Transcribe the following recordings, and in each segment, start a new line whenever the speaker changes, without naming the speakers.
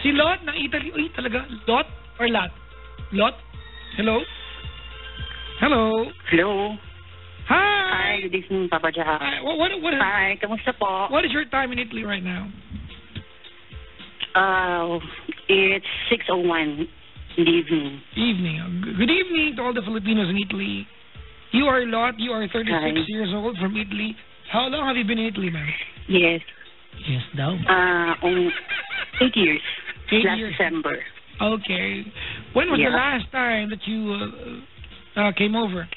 Si Lot ng Italy. Uy, talaga. Lot or Lot? Lot? Hello? Hello?
Hello.
Hi!
Hi, good evening, Papa Jack.
Hi.
Hi, kamusta po?
What is your time in Italy right now?
It's 6:01 in the evening.
Good evening to all the Filipinos in Italy. You are Lot. You are 36
Hi.
years old from Italy. How long have you been in Italy, ma'am?
Yes.
Yes, daw.
8 years.
8
Last
years.
December.
Okay. When was the
Yeah.
last time that you came over?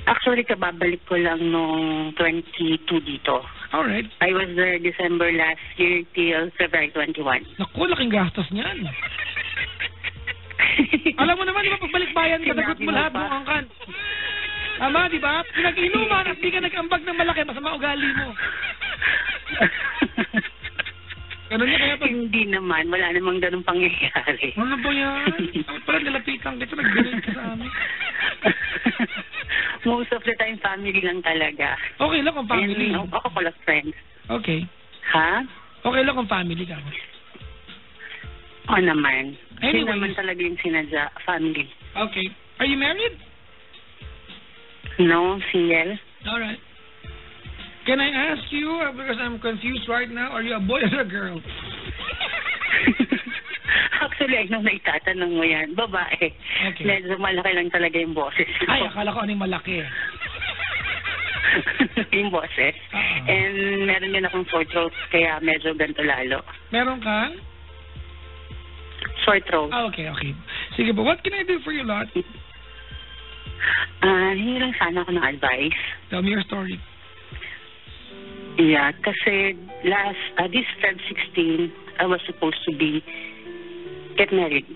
Actually, kababalik ko lang nung 22 dito.
All right.
I was there December last year till February 21.
Naku, laking gastos niyan. Alam mo naman, di ba, pagbalik bayan, kadagot mo
Sinabi mo
lahat
pa.
ng angkan. Tama, di ba? Pinag-inuman at di ka nag-ambag ng malaki, masama ugali mo. Ganun niya kaya pag...
Hindi naman. Wala namang ganun pangyayari.
Ano ba yan? Dapat pala nilapitan kita, nag-ganun ka sa amin.
Most of the time, family lang talaga.
Okay lang kung family.
And ako pala friends.
Okay.
Ha?
Okay lang kung family ka.
O naman. Hindi
Anyways.
naman talaga yung sinadya. Family.
Okay. Are you married?
No, single.
Alright. Can I ask you, because I'm confused right now, are you a boy or a girl?
Actually, I know na itatanong mo yan. Babae.
Okay.
Medyo malaki lang talaga yung boses ko.
Ay, akala ko anong malaki.
Yung boses. And meron din akong sore throat, kaya medyo ganito lalo.
Meron kang?
Sore throat.
Ah, okay. Sige po, what can I do for you, Lot?
Hingi lang sana ako ng advice.
Tell me your story.
Yeah, kasi this Feb 16, I was supposed to get married.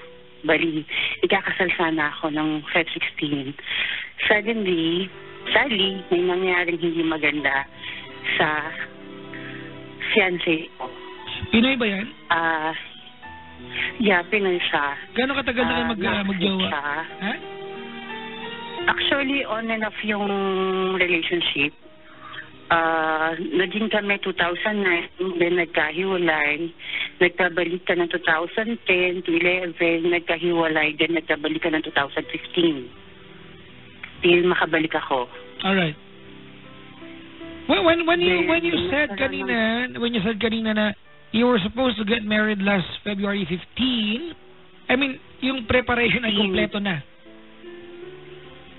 Bali, ikakasal sana ako ng Feb 16. Sadly, may nangyaring hindi maganda sa fiancé ko.
Pinoy ba yan?
Yeah, Pinoy siya.
Gano'ng katagal na kayo magjowa?
siya.
Ha?
Actually, on and off yung relationship. Naging kami 2009, then nagkahiwalay. Nagkabalikan ng 2010 to 11, nagkahiwalay, then nagkabalikan ng 2015. Till makabalik ako.
Alright. When you said kanina na you were supposed to get married last February 15, I mean, yung preparation ay kompleto na.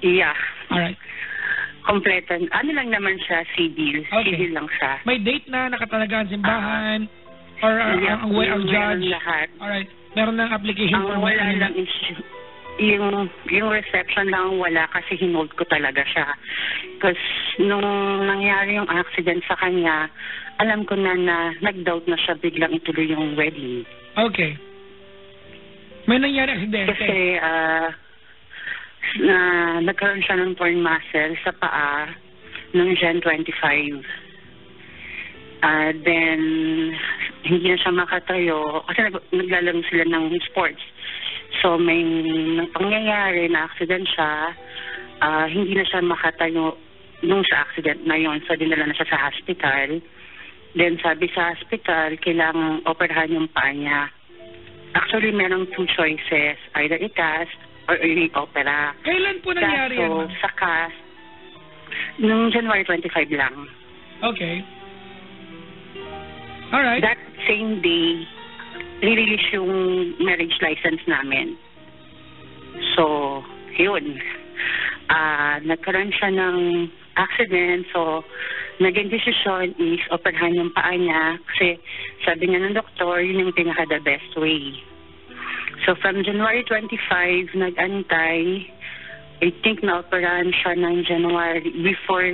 Yeah.
Alright.
Kompleto. Ano lang naman siya, civil.
Okay.
Civil lang siya.
May date na, nakatalagaan simbahan, or
Yeah,
ang judge.
meron lahat.
Alright. Meron ng application
Ang
for
wala lang is yung reception lang wala kasi hinold ko talaga siya. Because nung nangyari yung accident sa kanya, alam ko na nag-doubt na siya biglang ituloy yung wedding.
Okay. May nangyari aksidente.
Kasi nagkaroon siya ng torn muscle sa paa noong Jan 25. Then, hindi na siya makatayo kasi naglalaro sila ng sports. So, may pangyayari na accident siya. Hindi na siya makatayo nung sa accident na yon. So, dinala na siya sa hospital. Then, sabi sa hospital, kailangang operahan yung paa niya. Actually, merong two choices. Either i-cast or i-opera.
Kailan po nangyari yan?
So, sa cast, nung January 25 lang.
Okay. Alright.
That same day, release yung marriage license namin. So, yun. Nagkaroon siya ng accident. So, naging decision is operahan yung paa niya. Kasi sabi niya ng doktor, yun yung pinaka-the best way. So, from January 25, nag-antay. I think na-operahan siya ng January, before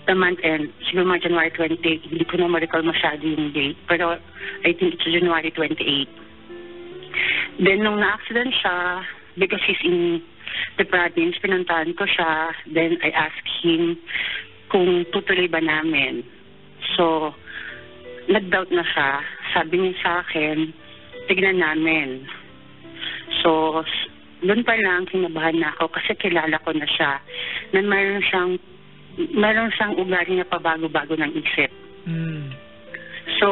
the month end. Siguro mga January 28. Hindi ko na ma-recall masyado yung date. Pero I think it's January 28. Then, nung na-accident siya, because he's in the province, pinuntahan ko siya. Then, I asked him kung tutuloy ba namin. So, nag-doubt na siya. Sabi niya sa akin, tignan namin. So, doon pa lang kinabahan na ako kasi kilala ko na siya na mayroon siyang ugali na pabago-bago ng isip.
Mm.
So,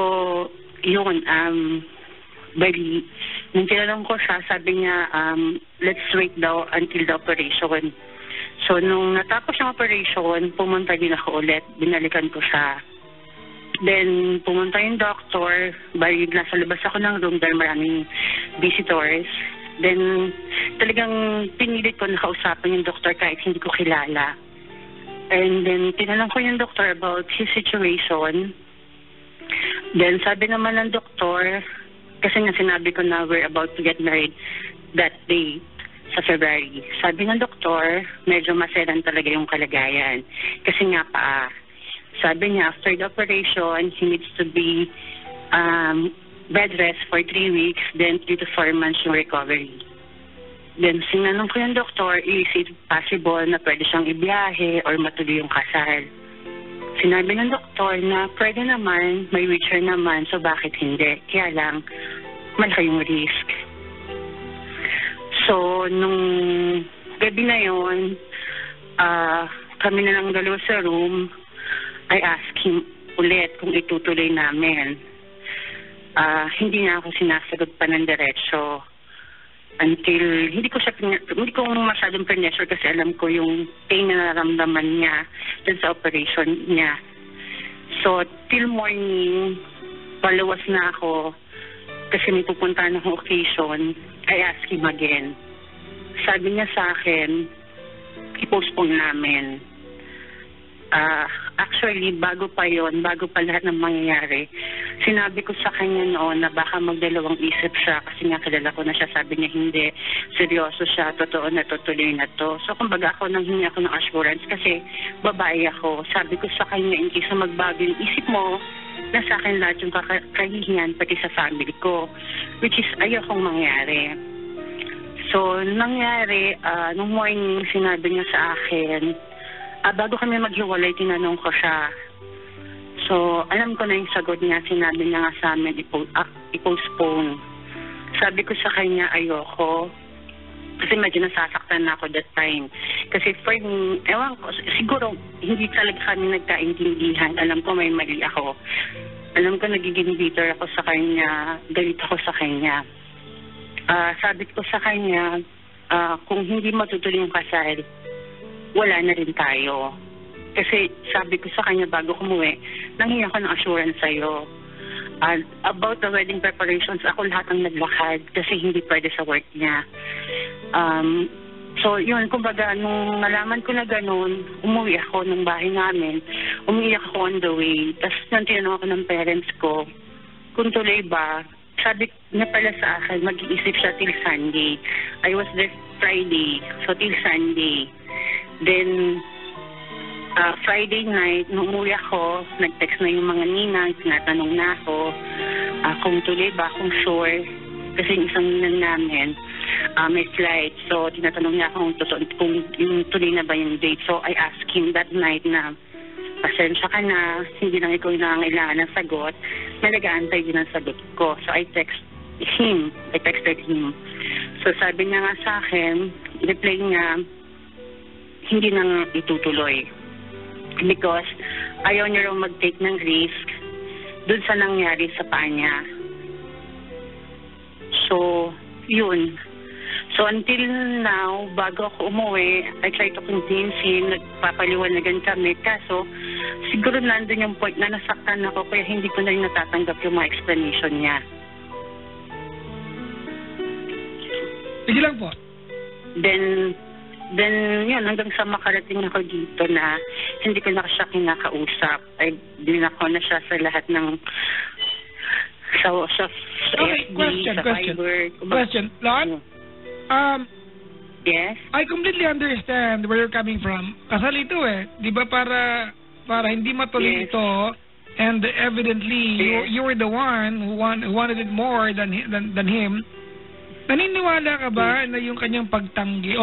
yun, bali, nung tinanong ko siya, sabi niya, let's wait daw until the operation. So, nung natapos yung operation, pumunta din ako ulit. Binalikan ko siya. Then, pumunta yung doctor. Bali, nasa labas ako ng room dahil maraming visitors. Then, talagang pinilit ko na kausapin yung doctor kahit hindi ko kilala. And then, tinanong ko yung doctor about his situation. Then, sabi naman ng doktor, kasi nga sinabi ko na we're about to get married that day sa February. Sabi ng doktor, medyo maselan talaga yung kalagayan. Kasi nga sabi niya, after the operation, he needs to be bed rest for 3 weeks, then 3 to 4 months yung recovery. Then, sinanong ko yung doktor, is it possible na pwede siyang ibiyahe or matuloy yung kasal? Sinabi ng doktor na pwede naman, may wheelchair naman, so bakit hindi? Kaya lang, malaki yung risk. So, nung gabi na yun, kami na lang dalawa sa room, I asked him ulit kung itutuloy namin. Hindi na ako sinasagot pa ng diretso until hindi ko masyadong pressure kasi alam ko yung pain na nararamdaman niya dun sa operation niya. So, till morning, paluwas na ako kasi may pupuntahan akong occasion. I asked him again. Sabi niya sa akin, i-postpone namin. Actually, bago pa lahat ng mangyayari, sinabi ko sa kanya noon na baka magdalawang isip siya kasi nga kilala ko na siya. Sabi niya hindi, seryoso siya, totoo na tutuloy na to. So, kumbaga hingi ako ng assurance kasi babae ako. Sabi ko sa kanya, in case na magbago yung isip mo, na sa akin lahat yung kakahihingan pati sa family ko, which is ayokong mangyari. So, nangyari, nung morning, sinabi niya sa akin, bago kami maghiwalay, tinanong ko siya. So, alam ko na yung sagot niya. Sinabi niya nga sa amin, i-postpone. Sabi ko sa kanya, ayoko. Kasi medyo nasasaktan na ako that time. Kasi for me, ewan ko, siguro hindi talaga kami nagkaintindihan. Alam ko may mali ako. Alam ko nagiging bitter ako sa kanya. Galit ako sa kanya. Sabi ko sa kanya, kung hindi matutuloy yung kasal, wala na rin tayo. Kasi sabi ko sa kanya bago kumuwi, nanghingi ako ng assurance sa'yo. About the wedding preparations, ako lahat ang naglakad kasi hindi pwede sa work niya. So, yun, kumbaga, nung nalaman ko na ganun, umuwi ako ng bahay namin. Umiiyak ako on the way. Tapos nang tinanong ako ng parents ko, kung tuloy ba, sabi niya pala sa akin, mag-iisip siya till Sunday. I was there Friday, so till Sunday. Then, Friday night, nung umuwi ako, nag-text na yung mga ninang, tinatanong na ako kung tuloy ba, kung sure. Kasi yung isang ninang namin, may flight. So, tinatanong niya kung yung tuloy na ba yung date. So, I asked him that night na, pasensya ka na, hindi lang ikaw yung nangangailangan ng sagot, may nag-aantay din ang sagot ko. So, I texted him. So, sabi niya nga sa akin, reply niya, hindi nang itutuloy. Because ayaw niya raw mag-take ng risk dun sa nangyari sa panya. So, yun. So, until now, bago ako umuwi, I try to convince him, nagpapaliwanagan kami. Kaso, siguro nandun yung point na nasaktan ako kaya hindi ko na rin natatanggap yung mga explanation niya.
Sige lang po.
Then, yun, hanggang sa makarating ako dito na hindi ko na siya kinakausap. Ay, dinako na siya sa lahat ng sa
okay,
FB,
question. Lon?
Yes?
I completely understand where you're coming from. Kasal ito di ba para hindi matuloy ito, and evidently you were the one who wanted it more than him. Naniniwala ka ba na yung kanyang pagtanggi,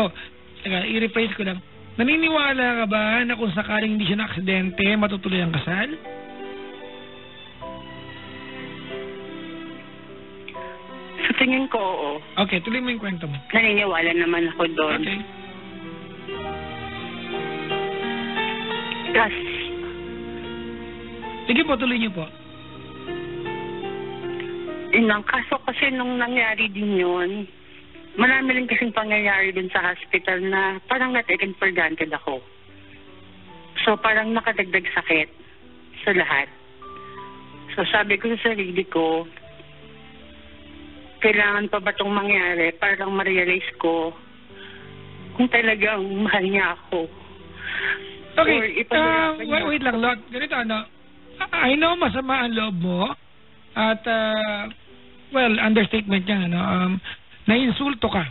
i-rephrase ko lang, naniniwala ka ba na kung sakaling hindi siya na-aksidente, matutuloy ang kasal?
Sa tingin ko, oo.
Okay, tuloy mo yung kwento mo.
Naniniwala naman ako doon.
Okay.
Yes.
Sige po, tuloy niyo po.
Yun lang. Kaso kasi nung nangyari din yun, marami rin kasing pangyayari dun sa hospital na parang na-taken for granted ako. So parang nakadagdag sakit sa lahat. So sabi ko sa sarili ko, kailangan pa ba itong mangyari para lang ma-realize ko kung talagang mahal niya ako.
Okay, wait lang, Lot. Ganito, ano, I know masama ang loob mo at, well, understatement yan, ano, na-insulto ka,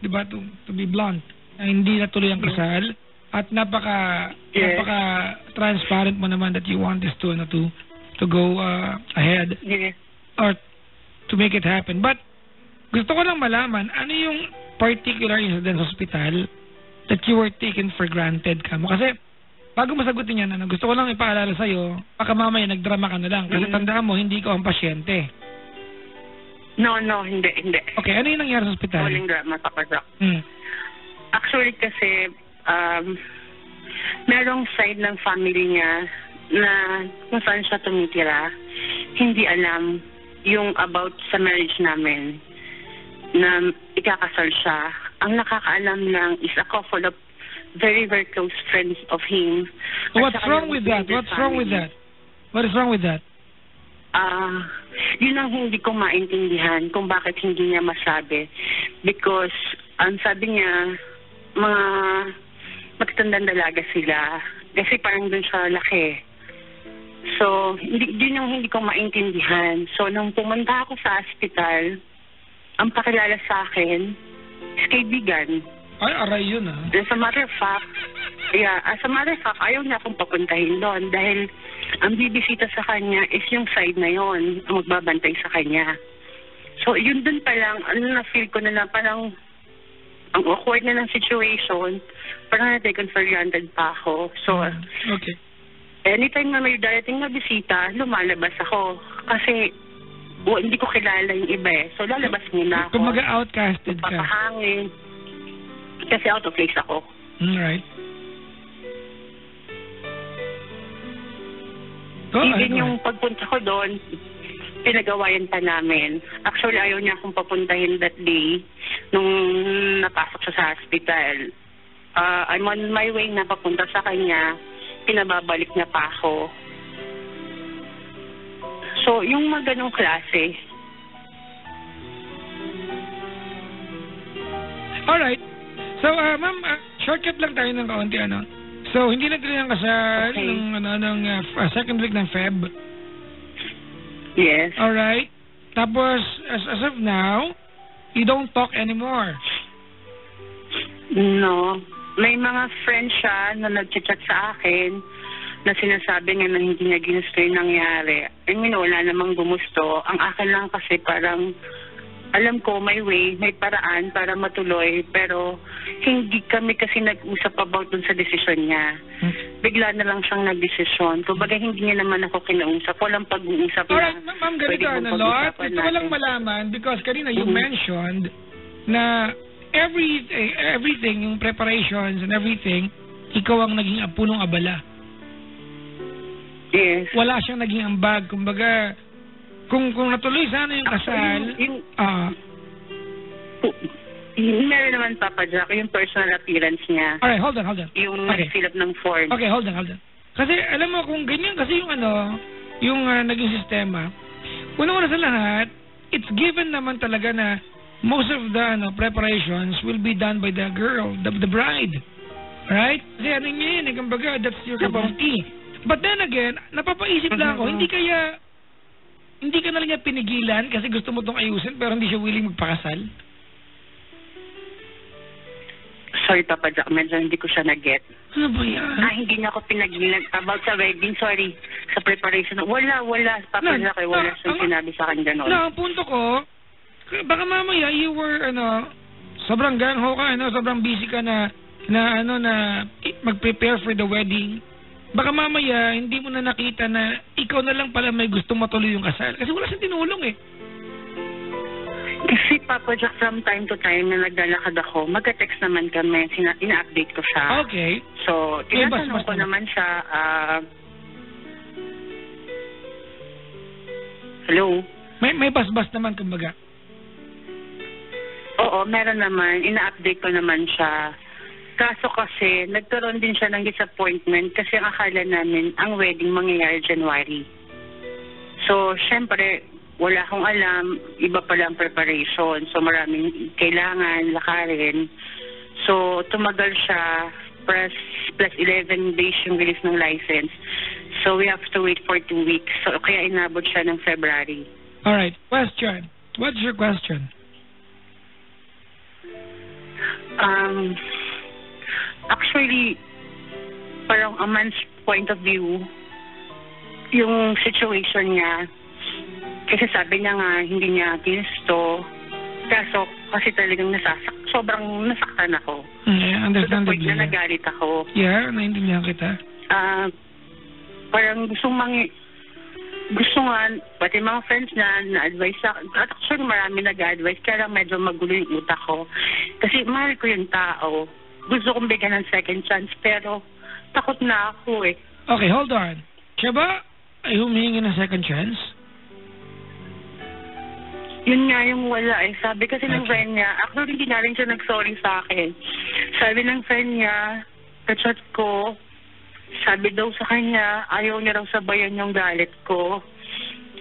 diba, to be blunt, na hindi natuloy ang kasal at napaka-transparent mo naman that you want this to go ahead or to make it happen. But gusto ko lang malaman, ano yung particular incident sa hospital that you were taken for granted ka mo? Kasi bago masagutin yan, ano, gusto ko lang ipaalala sa'yo, baka mamaya nagdrama ka na lang. Kasi tandaan mo, hindi ko ang pasyente.
No, hindi.
Okay, ano yung nangyari sa hospital?
Walang drama, Papa Jack. Actually kasi, merong side ng family niya na kung saan siya tumitira, hindi alam yung about sa marriage namin na ikakasal siya. Ang nakakaalam lang is a couple of very, very close friends of him.
What's wrong with that? What is wrong with that?
Yun ang hindi ko maintindihan kung bakit hindi niya masabi. Because, ang sabi niya, mga magtandang dalaga sila. Kasi parang doon siya laki. So, yun yung hindi ko maintindihan. So, nung pumunta ako sa hospital, ang pakilala sa akin is kaibigan.
Ay, aray yun
As a matter of fact, ayaw niya akong papuntahin doon dahil ang bibisita sa kanya is yung side na yon, ang magbabantay sa kanya. So, yun dun pa lang, na-feel ko na parang ang awkward na ng situation, parang na-taken for granted pa ako. So,
okay.
Anytime na may darating na bisita, lumalabas ako. Kasi, hindi ko kilala yung iba So, lalabas muna ako.
Kumaga outcasted ka.
Papahangin. Kasi out of place ako.
Right.
Even yung pagpunta ko doon, pinagawayan pa namin. Actually, ayaw niya akong papuntahin that day nung napasok siya sa hospital. I'm on my way na papunta sa kanya, pinababalik niya pa ako. So, yung mga ganong klase.
Alright. So, ma'am, shortcut lang tayo ng kaunti, ano. So, hindi na tuloy ang kasal ng second week ng Feb.
Yes.
Alright. Tapos, as of now, you don't talk anymore.
No. May mga friends siya na nag-chat sa akin na sinasabi nga na hindi niya ginusto yung nangyari. I mean, wala namang gumusto. Ang akin lang kasi parang, alam ko, may way, may paraan para matuloy, pero hindi kami kasi nag-usap about dun sa desisyon niya. Bigla na lang siyang nag-desisyon. Kumbaga, hindi niya naman ako kinausap. Walang pag-uusap na.
Alright, ma'am, ganito, Lot. Gusto ko lang malaman, because kanina you mentioned na everything, yung preparations and everything, ikaw ang naging punong abala.
Yes.
Wala siyang naging ambag. Kumbaga, kung natuloy sana yung kasal,
meron naman, Papa Jack, yung personal appearance niya.
Alright, hold on.
Yung nag-fill up ng form.
Okay, hold on. Kasi, alam mo, kung ganyan kasi yung naging sistema, una sa lahat, it's given naman talaga na most of the preparations will be done by the girl, the bride. Right? Kasi ano niya yun, kumbaga, that's your cup of tea. But then again, napapaisip lang ako, hindi ka na lang niya pinigilan kasi gusto mo itong ayusin pero hindi siya willing magpakasal?
Sorry, Papa Jack, medyo hindi ko siya nag-get.
Ano ba yan?
Hindi niya ako pinagilan about sa wedding, sorry, sa preparation. Wala, Papa Jack, wala siyang sinabi sa akin gano'n.
Ang punto ko, baka mamaya you were, sobrang ganho ka, sobrang busy ka na mag-prepare for the wedding. Baka mamaya, hindi mo na nakita na ikaw na lang pala may gusto matuloy yung kasal. Kasi wala siyang tinulong
Kasi, Papa Jack, from time to time na naglalakad ako, magka-text naman kami, ina-update ko siya.
Okay.
So, tinatanong ko naman siya, hello?
May basbas naman, kumbaga.
Oo, meron naman. Ina-update ko naman siya. Kaso kasi, nagkaroon din siya ng disappointment kasi ang akala namin ang wedding mangyayari January. So, syempre, wala akong alam. Iba pala ang preparation. So, maraming kailangan lakarin. So, tumagal siya. Plus 11 days yung release ng license. So, we have to wait for 2 weeks. So, kaya inabot siya ng February.
Alright, question. What's your question?
Actually, parang a man's point of view, yung situation niya, kasi sabi niya nga, hindi niya ginusto, kaso kasi talagang sobrang nasaktan ako.
Yeah, understandably.
So, na nagalit ako.
Yeah, naintindihan kita.
Parang gusto nga, pati mga friends na-advise sa akin. At actually, marami nag-advise, kaya lang medyo magulo yung utak ko. Kasi mahal ko yung tao. Gusto kong bigyan ng second chance, pero takot na ako eh.
Okay, hold on. Siya ba ay humihingi ng second chance?
Yun nga yung wala eh. Sabi kasi ng friend niya, actually hindi na rin siya nag-sorry sa akin. Sabi ng friend niya, ka-chat ko, sabi daw sa kanya, ayaw niya raw sabayan yung galit ko.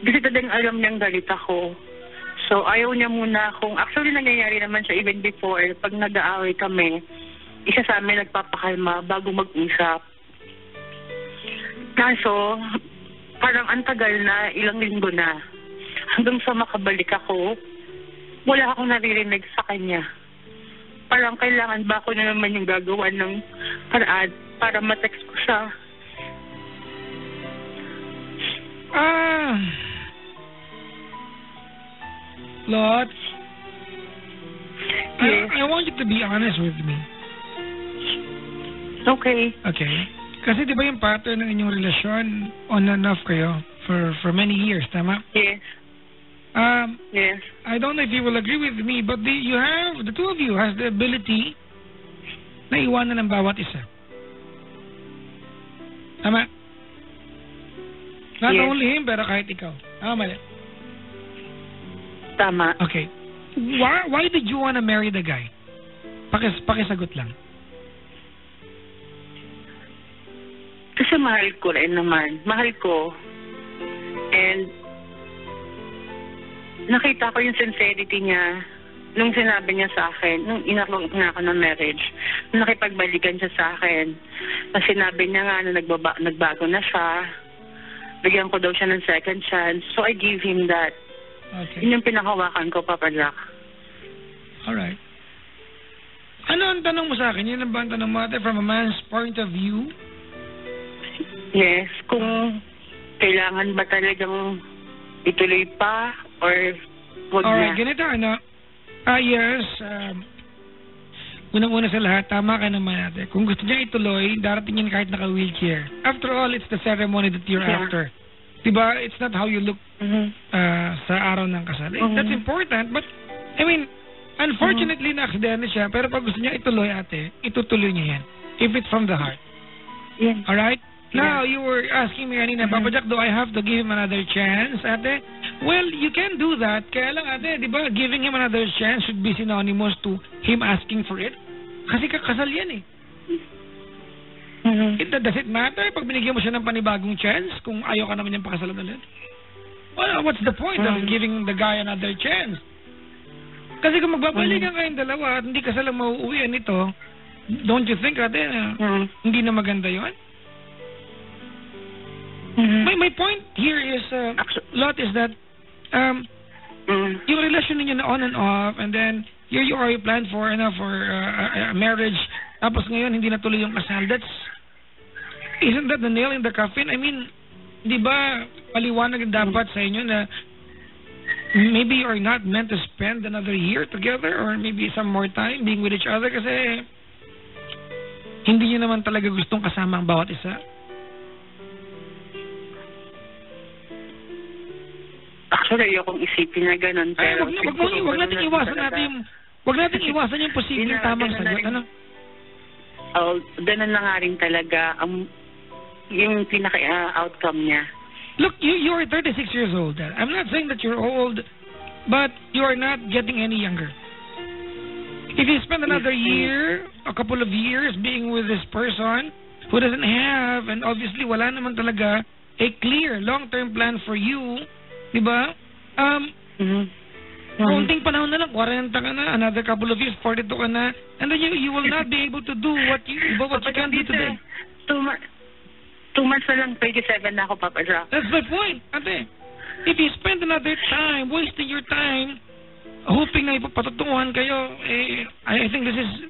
Kasi talagang alam niyang galit ako. So, ayaw niya muna kung... Actually, nangyayari naman siya even before. Pag nag-aaway kami, isa sa amin nagpapakalma bago mag-usap. Kaso, parang ang tagal na, ilang linggo na. Hanggang sa makabalik ako, wala akong naririnig sa kanya. Parang kailangan ba ako na naman yung gagawa ng paraan para ma-text ko siya.
Lot,
yes.
I want you to be honest with me.
Okay.
Okay. Kasi di ba yung pattern ng inyong relasyon on and off kayo for many years, tama?
Yes. Yes.
I don't know if you will agree with me, but the two of you has the ability na iwanan ng bawat isa. Tama? Not
Yes.
only him, pero kahit ikaw. Tama, mali?
Tama.
Okay. Why did you wanna marry the guy? Pakisagot lang.
Kasi mahal ko rin naman. Mahal ko. And nakita ko yung sincerity niya nung sinabi niya sa akin, nung inarlong nga ako ng marriage, nung nakipagbalikan siya sa akin, na sinabi niya nga na nagbago na siya, bigyan ko daw siya ng second chance. So I gave him that.
Okay.
Yun yung pinakawakan ko, Papa Jack.
Alright. Ano ang tanong mo sa akin? Yun ang ba ang tanong mo ate from a man's point of view?
Yes, kung kailangan ba talagang ituloy pa or wag
Alright,
na.
ganito ano? Yes. Unang-una sa lahat, tama ka naman ate. Kung gusto niya ituloy, darating yan kahit naka-wheelchair. After all, it's the ceremony that you're after. Diba? It's not how you look sa araw ng kasal. That's important, but I mean, unfortunately, na-aksidente siya, pero pag gusto niya ituloy ate, itutuloy niya yan. If it's from the heart.
Yeah.
Alright? Now, you were asking me kanina, Papa Jack, do I have to give him another chance, ate? Well, you can do that. Kaya lang, ate, di ba, giving him another chance should be synonymous to him asking for it. Kasi kakasal yan eh. Does it matter pag binigyan mo siya ng panibagong chance kung ayaw ka naman niyang pakasalan ulit? Well, what's the point of giving the guy another chance? Kasi kung magbabalikan kayong dalawa at hindi ka salang mauuwian nito, don't you think, ate, hindi na maganda yun? My point here is, Lot, is that yung relasyon ninyo na on and off, and then here you are, you planned for a marriage, tapos ngayon hindi natuloy yung kasal. Isn't that the nail in the coffin? I mean, di ba paliwanag dapat sa inyo na maybe you're not meant to spend another year together or maybe some more time being with each other kasi hindi nyo naman talaga gustong kasama ang bawat isa?
Actually, ayokong isipin na ganun. Pero
wag natin iwasan yung posibleng tamang sagot. Ano?
Ganun na nga rin talaga yung pinaka-outcome niya.
Look, you are 36 years old. I'm not saying that you're old, but you are not getting any younger. If you spend another year, a couple of years being with this person who doesn't have, and obviously wala naman talaga, a clear long-term plan for you, di ba? Konting panahon na lang, 40 ka na, another couple of years, 42 ka na, and then you will not be able to do what you can do today.
2 months na lang, 27 na ako, Papa Jack.
That's my point, ate. If you spend another time, wasting your time, hoping na ipapatutunguhan kayo, I think this is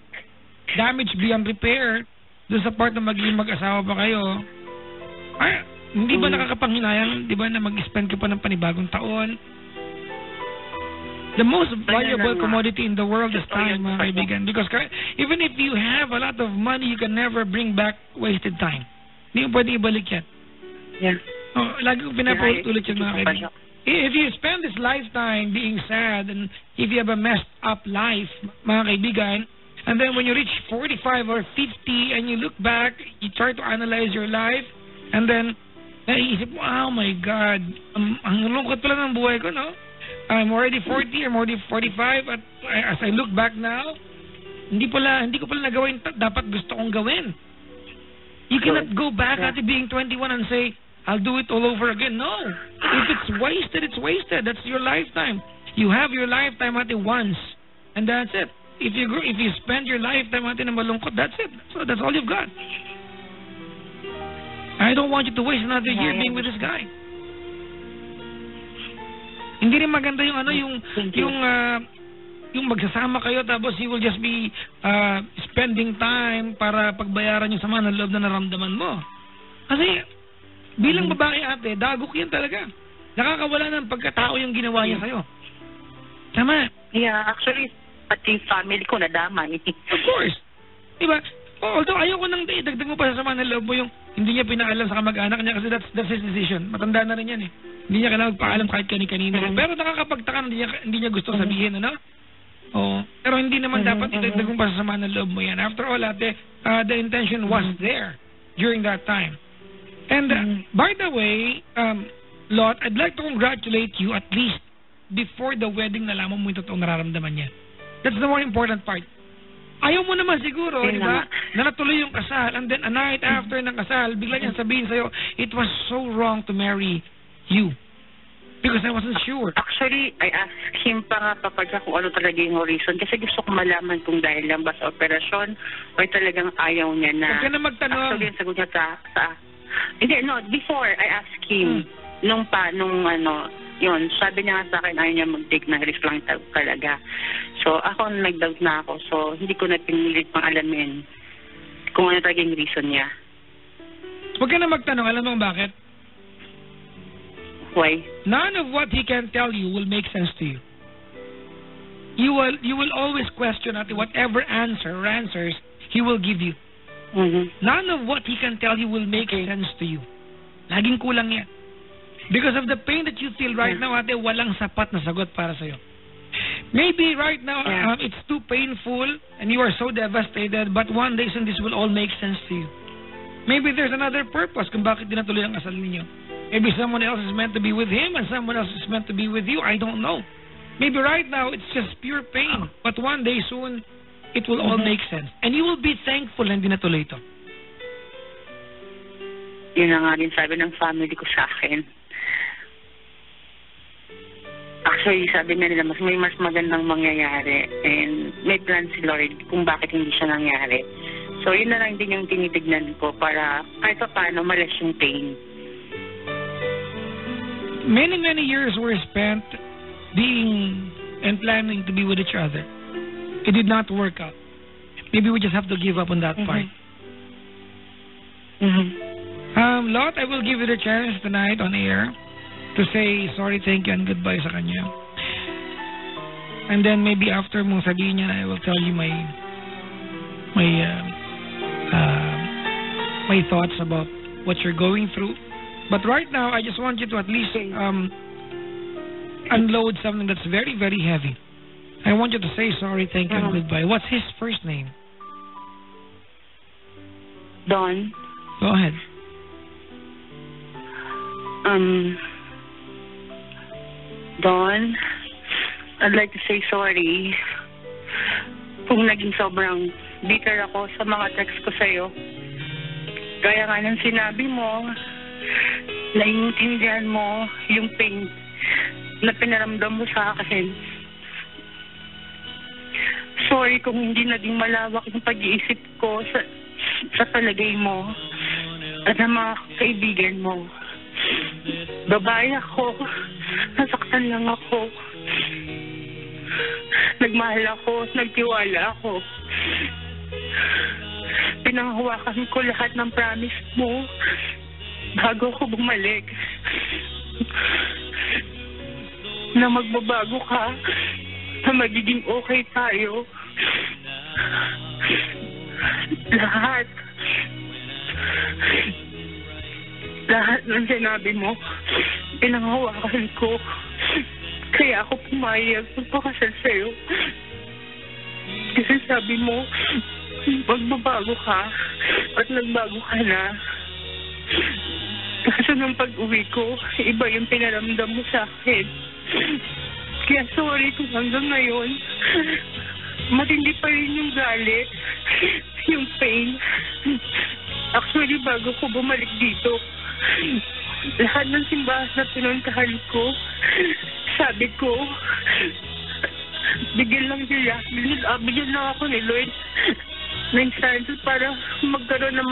damage beyond repair doon sa part na magiging mag-asawa pa kayo. Hindi ba nakakapanghinayang, di ba, na mag-spend ka pa ng panibagong taon? The most valuable commodity in the world is time, mga kaibigan. Because even if you have a lot of money, you can never bring back wasted time. Hindi mo pwede ibalik yan.
Yeah.
Lagi kong pinapaulit yan, mga kaibigan. If you spend this lifetime being sad, and if you have a messed up life, mga kaibigan, and then when you reach 45 or 50 and you look back, you try to analyze your life, and then naiisip mo, oh my God, ang lungkot pala ng buhay ko, no? I'm already 40, I'm already 45, at as I look back now, hindi ko pala nagawa yung dapat gusto kong gawin. You cannot go back at being 21 and say, I'll do it all over again. No. If it's wasted, it's wasted. That's your lifetime. You have your lifetime ate once, and that's it. If you spend your lifetime ate na malungkot, that's it. So that's all you've got. I don't want you to waste another year being with this guy. Hindi rin maganda yung magsasama kayo tapos you will just be spending time para pagbayaran yung sama ng loob na naramdaman mo. Kasi bilang babae ate, dagok yan talaga. Nakakawala ng pagkatao yung ginawa niya sa'yo. Tama?
Yeah, actually, pati family ko nadamay.
Of course. Diba? Although ayoko nang idagdag mo pa sa sama ng loob mo yung hindi niya pinaalam sa kamag-anak niya kasi that's his decision. Matanda na rin yan eh. Hindi niya kailangan magpaalam kahit kani-kanina. Pero nakakapagtaka na hindi niya gusto sabihin, ano? Oo. Pero hindi naman dapat idagdag mo pa sa sama ng loob mo yan. After all, ate, the intention was there during that time. And by the way, Lot, I'd like to congratulate you at least before the wedding nalaman mo yung totoong nararamdaman niya. That's the more important part. Ayaw mo naman siguro, di ba, na natuloy yung kasal, and then a night after ng kasal, bigla niyang sabihin sa'yo, it was so wrong to marry you. Because I wasn't sure.
Actually, I asked him pa nga, Papa Jack, kung ano talaga yung reason. Kasi gusto ko malaman kung dahil lang ba sa operasyon o talagang ayaw niya na.
Huwag ka na magtanong.
Actually, yung sagot niya hindi, no, before I asked him, nung yun, sabi niya nga sa akin, ayaw niya mag-take ng risk lang talaga. So, ako nag-doubt na ako. So, hindi ko na pinilit pang alamin kung ano talaga yung reason niya.
Huwag ka na magtanong, alam mo bakit?
Why?
None of what he can tell you will make sense to you. You will always question at whatever answers he will give you. None of what he can tell you will make sense to you. Laging kulang yan. Because of the pain that you feel right now, ate, walang sapat na sagot para sa'yo. Maybe right now, it's too painful and you are so devastated, but one day soon this will all make sense to you. Maybe there's another purpose kung bakit dinatuloy ang kasal ninyo. Maybe someone else is meant to be with him and someone else is meant to be with you. I don't know. Maybe right now it's just pure pain, but one day soon it will all make sense. And you will be thankful na hindi natuloy ito.
Yun na nga din sabi ng family ko sa akin. Actually, sabi nila may mas magandang mangyayari and may plan si Lord kung bakit hindi siya nangyari. So, yun na lang din yung tinitignan ko para kahit pa paano malas yung pain.
Many years were spent being and planning to be with each other. It did not work out. Maybe we just have to give up on that part. Lot, I will give you the chance tonight on air to say sorry, thank you, and goodbye sa kanya. And then maybe after mong sabihin niya, I will tell you my thoughts about what you're going through. But right now, I just want you to at least unload something that's very, very heavy. I want you to say sorry, thank you, and goodbye. What's his first name?
Don.
Go ahead.
Don, I'd like to say sorry kung naging sobrang bitter ako sa mga text ko sa'yo. Gaya nga ng sinabi mo, naiintindihan mo yung pain na pinaramdam mo sa akin. Sorry kung hindi naging malawak yung pag-iisip ko sa palagay mo at ng mga kaibigan mo. Babae ako, nasaktan lang ako. Nagmahal ako, nagtiwala ako. Pinanghawakan ko lahat ng promise mo bago ako bumalik. Na magbabago ka, na magiging okay tayo. Lahat ng sinabi mo, pinanghawakan ko. Kaya ako pumayag magpakasal sa'yo. Kasi sabi mo, magbabago ka at nagbago ka na. Kaso nung pag-uwi ko, iba yung pinaramdam mo sa akin. Kaya sorry kung hanggang ngayon, matindi pa rin yung galit, yung pain. Actually, bago ko bumalik dito, lahat ng simbahan na pinuntahan ko, sabi ko, bigyan lang ako ni Lord ng chance para magkaroon ng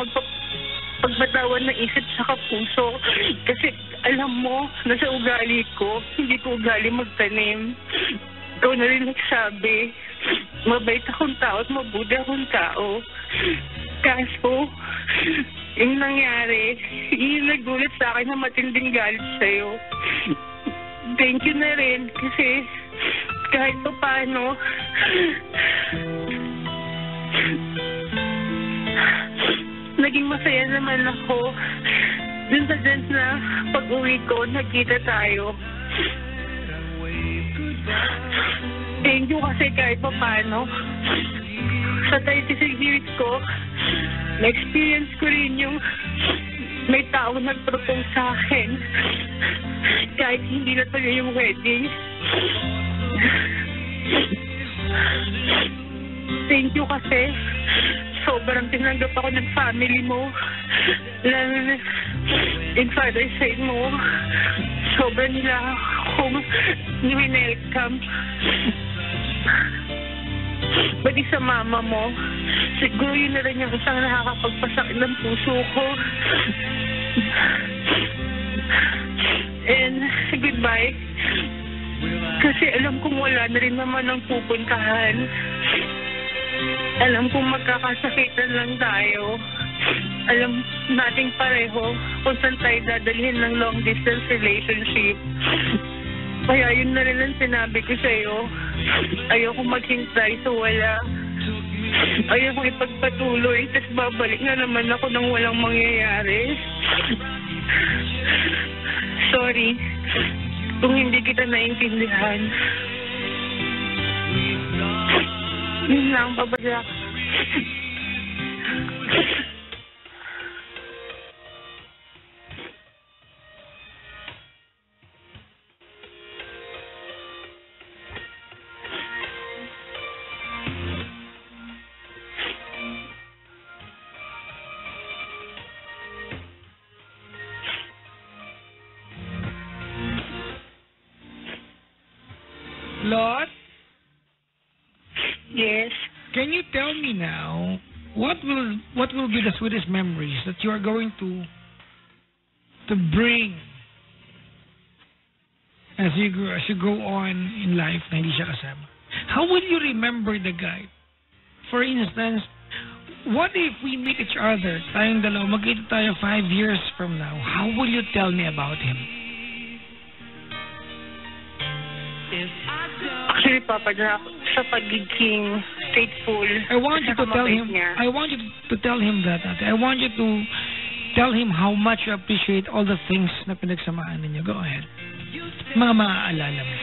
pagbatawan ng isip sa puso. Kasi alam mo, nasa ugali ko, hindi ko ugali magtanim. Ikaw na rin nagsabi, mabait akong tao at mabuti akong tao. Kaso, yung nangyari, yung nagulat sa akin na matinding galit sa'yo. Thank you na rin kasi kahit pa paano, naging masaya naman ako dun sa dance na pag-uwi ko, nagkita tayo. Thank you kasi kahit pa paano, sa 36 years ko, na-experience ko rin yung may tao nag-propose sa akin. Kahit hindi na tuloy yung wedding. Thank you kasi sobrang tinanggap ako ng family mo. Lalo na yung father side mo. Sobrang nila akong ni-welcome. Pati sa mama mo, siguro yun na rin yung isang nakakapagpasakit ng puso ko. And goodbye. Kasi alam kong wala na rin naman ang pupuntahan. Alam kong magkakasakitan lang tayo. Alam nating pareho kung saan tayo dadalhin ng long distance relationship. Kaya yun na rin ang sinabi ko sa'yo. Ayoko maghintay sa wala. Ayoko ipagpatuloy, tapos babalik na naman ako nang walang mangyayari. Sorry kung hindi kita naintindihan. Yun lang, babagyak.
Lord?
Yes.
Can you tell me now what will be the sweetest memories that you are going to bring as you go on in life na hindi siya kasama? How will you remember the guy? For instance, what if we meet each other, tayong dalawa, magkita tayo 5 years from now? How will you tell me about him?
Actually, Papa Jack, sa pagiging faithful.
I want you to tell him. I want you to tell him that. I want you to tell him how much you appreciate all the things na pinagsamaan ninyo. Go ahead. Mga maaalala mo.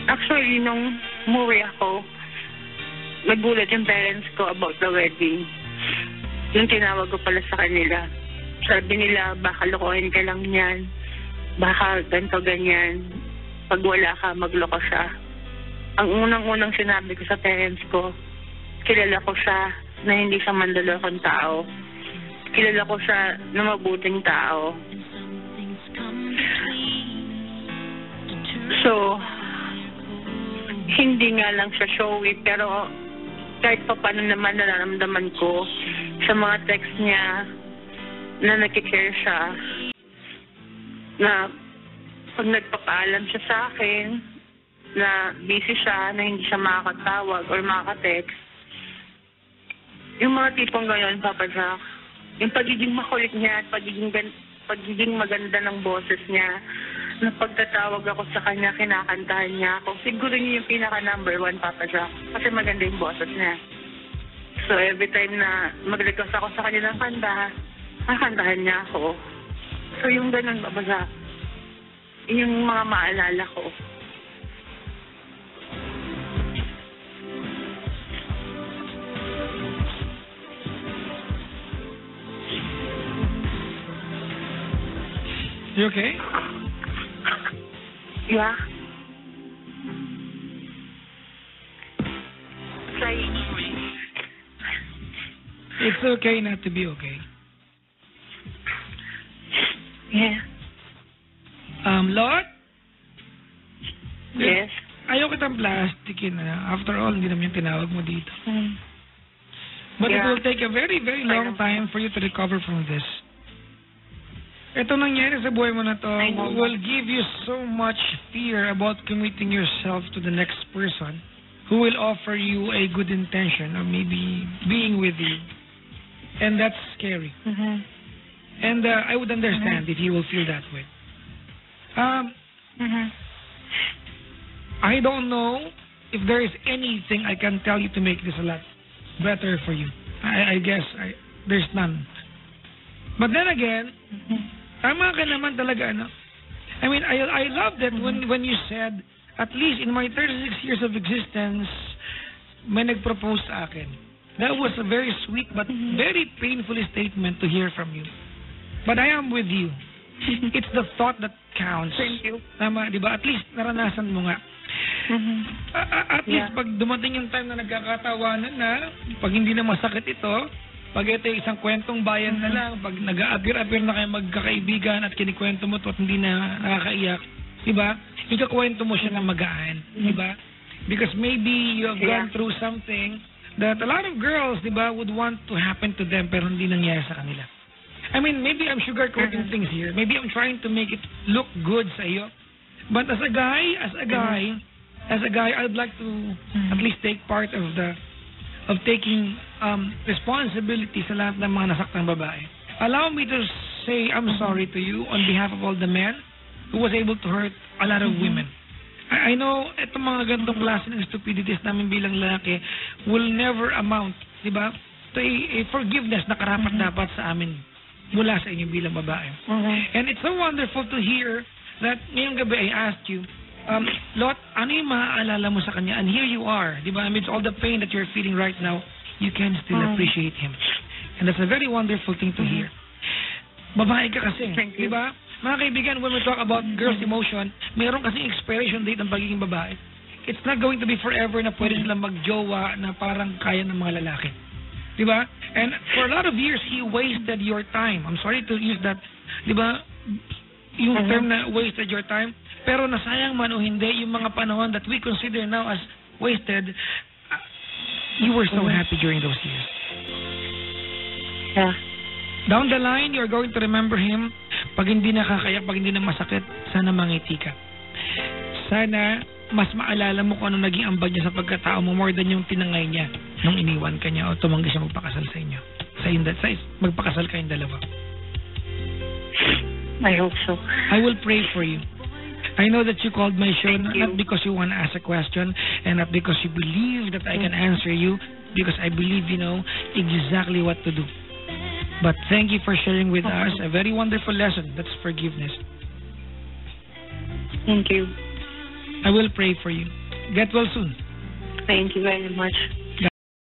Actually, nung umuwi ako, nagulat yung parents ko about the wedding. Yung tinawag ko pala sa kanila. sabi nila, baka lokohin ka lang yan. Baka ganito, ganyan. Pag wala ka, magloko siya. Ang unang-unang sinabi ko sa parents ko, kilala ko siya na hindi siya mandalokong tao. Kilala ko siya na mabuting tao. So, hindi nga lang siya showy, pero kahit pa paano naman nararamdaman ko sa mga text niya na nagkikare siya, na pag nagpapaalam siya sa akin na busy siya, na hindi siya makakatawag or makaka-text, yung mga tipong gayon, Papa Jack, yung pagiging makulit niya at pagiging maganda ng boses niya, na pagtatawag ako sa kanya, kinakantahan niya ako. Siguro niya yung pinaka-number 1, Papa Jack, kasi maganda yung boses niya. So every time na mag-request ako sa kanya ng kanta, kakantahan niya ako. So yung ganun, Papa Jack, yung mga maalala ko.
You okay?
Yeah.
It's okay not to be okay.
Yeah.
Lord?
Yes.
Ayaw kitang plastikin na. After all, hindi naman yung tinawag mo dito. But it
Yeah.
will take a very, very long time for you to recover from this. Ito nangyari sa buhay mo na to
I know.
will give you so much fear about committing yourself to the next person who will offer you a good intention or maybe being with you. And that's scary.
Mm-hmm.
And I would understand if you will feel that way. I don't know if there is anything I can tell you to make this a lot better for you. I guess there's none. But then again, tama ka naman talaga, ano? I mean, I love that when you said, at least in my 36 years of existence, may nag-propose sa akin. That was a very sweet but very painful statement to hear from you. But I am with you. It's the thought that counts.
Thank you.
Tama, di ba? At least naranasan mo nga. At least pag dumating yung time na nagkakatawanan na, pag hindi na masakit ito, pag ito isang kwentong bayan na lang, pag nag-aapir-apir na kayo magkakaibigan at kinikwento mo to at hindi na nakakaiyak, di ba? Ikakwento mo siya na magaan, di ba? Because maybe you have gone through something that a lot of girls, di ba, would want to happen to them pero hindi nangyari sa kanila. I mean, maybe I'm sugarcoating things here. Maybe I'm trying to make it look good sa iyo. But as a guy, I'd like to at least take part of taking responsibility sa lahat ng mga nasaktang babae. Allow me to say I'm sorry to you on behalf of all the men who was able to hurt a lot of women. I know itong mga ganitong klase ng stupidities namin bilang lalaki will never amount, di ba, to a forgiveness na karapat-dapat sa amin mula sa inyo bilang babae. And it's so wonderful to hear that ngayong gabi I asked you, Lot, ano yung maaalala mo sa kanya? And here you are, di ba? Amidst all the pain that you're feeling right now, you can still appreciate him. And that's a very wonderful thing to hear. Babae ka kasi, di ba? Mga kaibigan, when we talk about girls' emotion, mayroon kasing expiration date ng pagiging babae. It's not going to be forever na pwede silang magjowa na parang kaya ng mga lalaki. Di ba? And for a lot of years, he wasted your time. I'm sorry to use that, di ba? Yung term na wasted your time. Pero nasayang man o hindi, yung mga panahon that we consider now as wasted, you were so happy during those years.
Yeah.
Down the line, you're going to remember him. Pag hindi nakakayak, pag hindi na masakit, sana mangiti ka. Sana mas maalala mo kung ano naging ambag niya sa pagkatao mo more than yung tinangay niya nung iniwan ka niya o tumanggi siya magpakasal sa inyo. Magpakasal kayong dalawa.
I hope so.
I will pray for you. I know that you called my show not because you want to ask a question and not because you believe that I can answer you, because I believe you know exactly what to do. But thank you for sharing with us a very wonderful lesson. That's forgiveness.
Thank you.
I will pray for you. Get well soon.
Thank you very much.